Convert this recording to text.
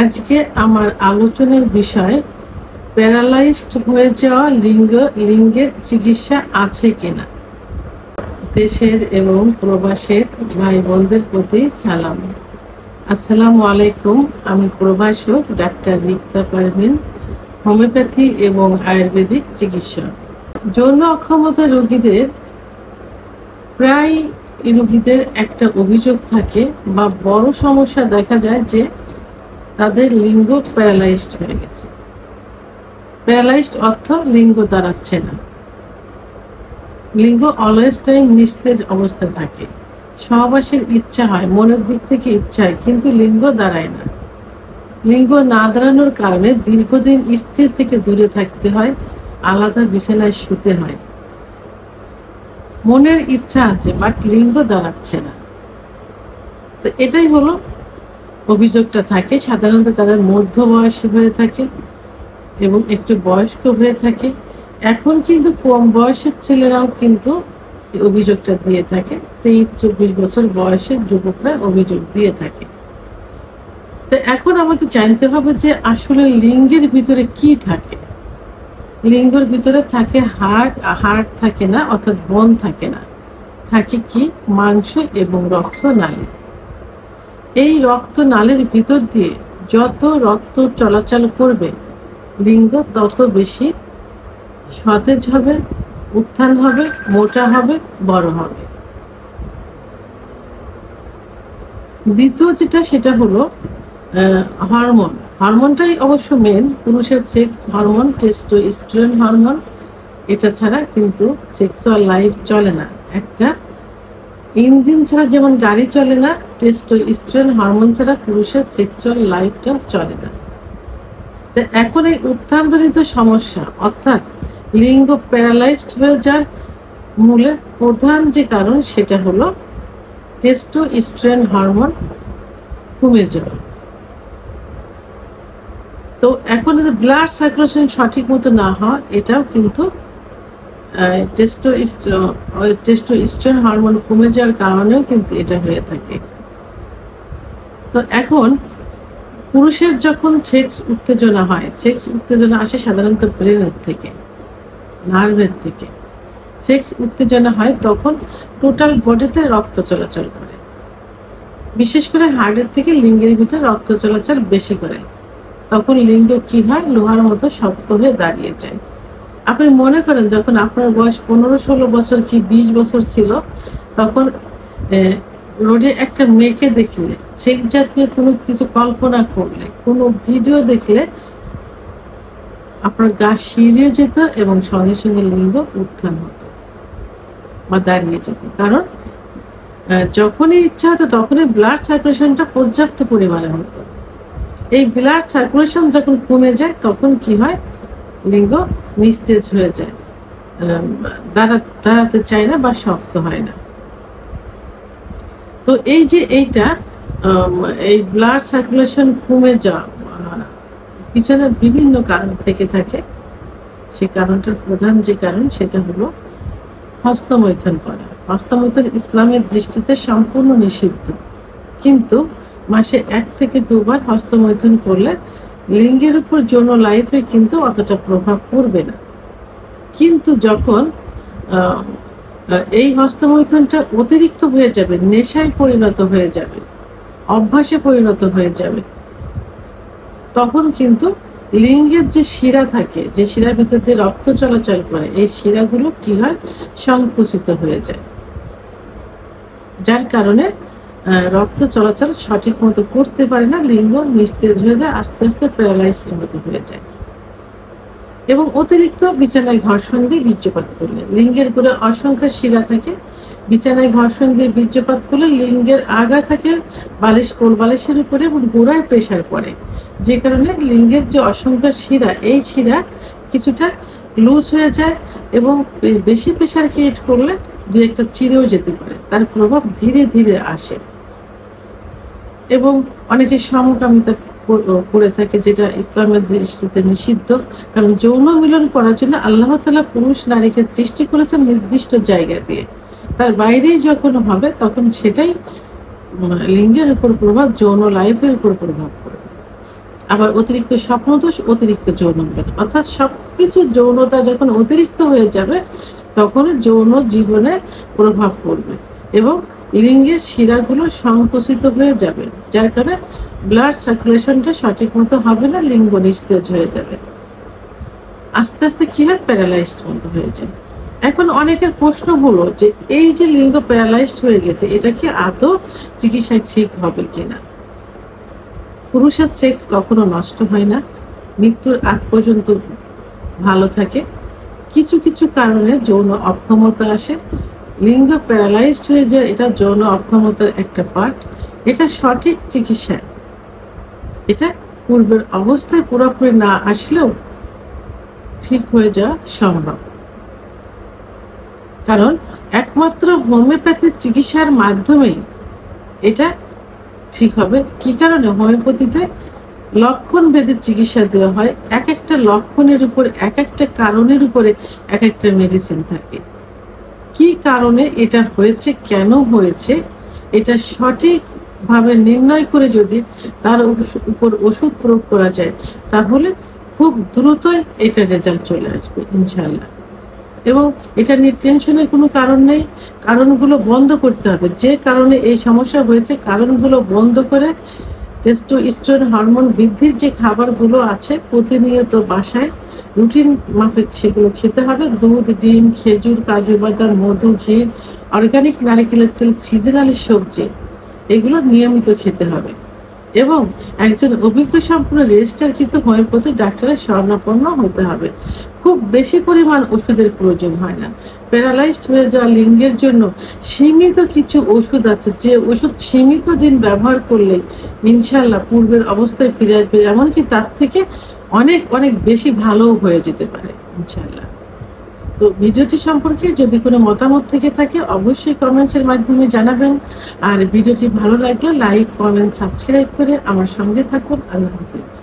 আজকে আমার আলোচনার বিষয় প্যারালাইজড হয়ে যাওয়া লিঙ্গের চিকিৎসা আছে কিনা। দেশের এবং প্রবাসের ভাই বোনদের প্রতি সালাম। আসসালামু আলাইকুম। আমি প্রভাষক ডাক্তার রিক্তা পারভিন, হোমিওপ্যাথি এবং আয়ুর্বেদিক চিকিৎসক। যৌন অক্ষমতা রোগীদের প্রায় রোগীদের একটা অভিযোগ থাকে বা বড় সমস্যা দেখা যায় যে তাদের লিঙ্গ প্যারালাইজড হয়ে গেছে। প্যারালাইজড অর্থ লিঙ্গ দাঁড়াচ্ছে না, লিঙ্গ অলওয়েজ টাইম নিস্তেজ অবস্থায় থাকে। সহবাসের ইচ্ছা হয়, মনের দিক থেকে ইচ্ছা হয়, কিন্তু লিঙ্গ দাঁড়ায় না। লিঙ্গ না দাঁড়ানোর কারণে দীর্ঘদিন স্ত্রীর থেকে দূরে থাকতে হয়, আলাদা বিছানায় শুতে হয়। মনের ইচ্ছা আছে বাট লিঙ্গ দাঁড়াচ্ছে না। তো এটাই হলো অভিযোগটা থাকে। সাধারণত তাদের মধ্য বয়সী হয়ে থাকে এবং একটু বয়স্ক হয়ে থাকে। এখন কিন্তু কম বয়সের ছেলেরাও কিন্তু এই অভিযোগটা দিয়ে থাকে। 23-24 বছর বয়সের যুবকরা অভিযোগ দিয়ে থাকে। তো এখন আমাদের জানতে হবে যে আসলে লিঙ্গের ভিতরে কি থাকে। লিঙ্গের ভিতরে থাকে হাড় থাকে না, অর্থাৎ বোন থাকে না, থাকে কি মাংস এবং রক্তনালী। এই রক্তনালীর ভিতর দিয়ে যত রক্ত চলাচল করবে লিঙ্গ তত বেশি সতেজ হবে, উত্থান হবে, মোটা হবে, বড় হবে। দ্বিতীয় যেটা সেটা হলো হরমোন। হরমোনটাই অবশ্য মেন। পুরুষের সেক্স হরমোন, টেস্টোস্টেরন হরমোন, এটা ছাড়া কিন্তু সেক্সুয়াল লাইফ চলে না। একটা ইঞ্জিন ছাড়া যেমন গাড়ি চলে না, টেস্টোস্টেরন হরমোন ছাড়া পুরুষের সেক্সুয়াল লাইফটা চলে না। তো এখন এই উত্থানজনিত সমস্যা অর্থাৎ লিঙ্গ প্যারালাইজড হয়ে যাওয়ার মূলের প্রধান যে কারণ সেটা হলো টেস্টোস্টেরন হরমোন কমে যাওয়া। তো এখন যদি ব্লাড সার্কুলেশন সঠিক মতো না হয়, এটাও কিন্তু টেস্টোস্টেরন হরমোন কমে যাওয়ার কারণেও কিন্তু এটা হয়ে থাকে। তো এখন পুরুষের যখন সেক্স উত্তেজনা হয়, সেক্স উত্তেজনা আসে সাধারণত ব্রেনের থেকে, নার্ভের থেকে। সেক্স উত্তেজনা হয় তখন টোটাল বডিতে রক্ত চলাচল করে, বিশেষ করে হার্টের থেকে লিঙ্গের ভিতরে রক্ত চলাচল বেশি করে। তখন লিঙ্গ কি হয়, লোহার মতো শক্ত হয়ে দাঁড়িয়ে যায়। আপনি মনে করেন যখন আপনার বয়স 15-16 বছর কি 20 বছর ছিল, তখন রোডে একটা মেয়েকে দেখলে, সেক্স জাতীয় কোনো কিছু কল্পনা করলে, কোনো ভিডিও দেখলে আপনার গা শিরিয়ে যেত এবং সঙ্গে সঙ্গে লিঙ্গ উত্থান হতো বা দাঁড়িয়ে যেত। কারণ যখনই ইচ্ছা হতো তখনই ব্লাড সার্কুলেশনটা পর্যাপ্ত পরিমাণে হতো। এই ব্লাড সার্কুলেশন যখন কমে যায় তখন কি হয়, লিঙ্গ নিস্তেজ হয়ে যায়, দাঁড়াতে চায় না বা শক্ত হয় না। তো এই যে এই ব্লাড সার্কুলেশন কমে যাওয়া পিছনে বিভিন্ন কারণ থেকে থাকে। সেই কারণটার প্রধান যে কারণ সেটা হলো হস্তমৈথুন করা। হস্তমৈথুন ইসলামের দৃষ্টিতে সম্পূর্ণ নিষিদ্ধ, কিন্তু মাসে 1 থেকে 2 বার হস্তমৈথুন করলে লিঙ্গের উপর যৌন লাইফে কিন্তু অতটা প্রভাব পড়বে না। কিন্তু যখন এই হস্তমৈথুনটা অতিরিক্ত হয়ে যাবে, নেশায় পরিণত হয়ে যাবে, অভ্যাসে পরিণত হয়ে যাবে, তখন কিন্তু লিঙ্গের যে শিরা থাকে, যে শিরার ভিতর দিয়ে রক্ত চলাচল করে, এই শিরাগুলো কি হয়, সংকুচিত হয়ে যায়। যার কারণে রক্ত চলাচল সঠিক মতো করতে পারে না, লিঙ্গ নিস্তেজ হয়ে যায়, আস্তে আস্তে প্যারালাইজড মতো হয়ে যায়। এবং অতিরিক্ত বিছানায় ঘর্ষণ দিয়ে বীর্যপাত করলে, লিঙ্গের গোড়ে অসংখ্য শিরা থাকে, বিছানায় ঘর্ষণ দিয়ে বীর্যপাত করলে লিঙ্গের আগা থাকে কোল বালিশের উপরে এবং গোড়ায় প্রেসার পড়ে, যে কারণে লিঙ্গের যে অসংখ্য শিরা, এই শিরা কিছুটা লুজ হয়ে যায় এবং বেশি প্রেসার ক্রিয়েট করলে 2-1টা চিরেও যেতে পারে। তার প্রভাব ধীরে ধীরে আসে এবং অনেকে সমকামিতা করে থাকে, যেটা ইসলামের দৃষ্টিতে নিষিদ্ধ। কারণ যৌন মিলন করার জন্য আল্লাহ তাআলা পুরুষ নারীকে সৃষ্টি করেছেন নির্দিষ্ট জায়গা দিয়ে, তার বাইরেই যখন হবে তখন সেটাই লিঙ্গের উপর প্রভাব, যৌন লাইফের উপর প্রভাব পড়বে। আবার অতিরিক্ত স্বপ্নদোষ, অতিরিক্ত যৌন মিলন, অর্থাৎ সবকিছু যৌনতা যখন অতিরিক্ত হয়ে যাবে তখন যৌন জীবনে প্রভাব পড়বে এবং লিঙ্গের শিরাগুলো সংকুচিত হয়ে যাবে, যার কারণে ব্লাড সার্কুলেশনটা সঠিক মতো হবে না, লিঙ্গ নিস্তেজ হয়ে যাবে, আস্তে আস্তে কি হয়, প্যারালাইজড মতো হয়ে যায়। এখন অনেকের প্রশ্ন হলো যে এই যে লিঙ্গ প্যারালাইজড হয়ে গেছে এটা কি আদৌ চিকিৎসায় ঠিক হবে কিনা? পুরুষের সেক্স কখনো নষ্ট হয় না, মৃত্যুর আগ পর্যন্ত ভালো থাকে। কিছু কিছু কারণে যৌন অক্ষমতা আসে, লিঙ্গ প্যারালাইজড হয়ে যায়, এটা যৌন অক্ষমতার একটা পার্ট। এটা সঠিক চিকিৎসা, এটা পূর্বের অবস্থায় পুরোপুরি না আসলেও ঠিক হয়ে যাওয়া সম্ভব, কারণ একমাত্র হোমিওপ্যাথির চিকিৎসার মাধ্যমেই এটা ঠিক হবে। কি কারণে? হোমিওপ্যাথিতে লক্ষণ ভেদে চিকিৎসা দেওয়া হয়, এক একটা লক্ষণের উপর, এক একটা কারণের উপরে এক একটা মেডিসিন থাকে। কি কারণে এটা হয়েছে, কেন হয়েছে, এটা সঠিকভাবে নির্ণয় করে যদি তার উপর ওষুধ প্রয়োগ করা যায় তাহলে খুব দ্রুতই এটা রেজাল্ট চলে আসবে ইনশাআল্লাহ। এবং এটা নিয়ে টেনশনের কোনো কারণ নেই, কারণগুলো বন্ধ করতে হবে। যে কারণে এই সমস্যা হয়েছে কারণগুলো বন্ধ করে টেস্টোস্টেরন হরমোন বৃদ্ধির যে খাবারগুলো আছে প্রতিনিয়ত বাসায় রুটিন মাফিক সেগুলো খেতে হবে। দুধ, ডিম, খেজুর, কাজু বাদাম, মধু, ঘি, অর্গানিক নারিকেলের তেল, সিজনালি সবজি, এগুলো নিয়মিত খেতে হবে এবং একজন অভিজ্ঞ সম্পূর্ণ রেজিস্টারকৃত হোমিওপ্যাথি ডাক্তারের শরণাপন্ন হতে হবে। খুব বেশি পরিমাণ ওষুধের প্রয়োজন হয় না। প্যারালাইজড হয়ে যাওয়া লিঙ্গের জন্য সীমিত কিছু ওষুধ আছে, যে ওষুধ সীমিত দিন ব্যবহার করলে ইনশাআল্লাহ পূর্বের অবস্থায় ফিরে আসবে, এমনকি তার থেকে অনেক অনেক বেশি ভালোও হয়ে যেতে পারে ইনশাআল্লাহ। তো ভিডিওটি সম্পর্কে যদি কোনো মতামত থেকে থাকে অবশ্যই কমেন্টসের মাধ্যমে জানাবেন। আর ভিডিওটি ভালো লাগলে লাইক, কমেন্ট, সাবস্ক্রাইব করে আমার সঙ্গে থাকুন। আল্লাহ হাফেজ।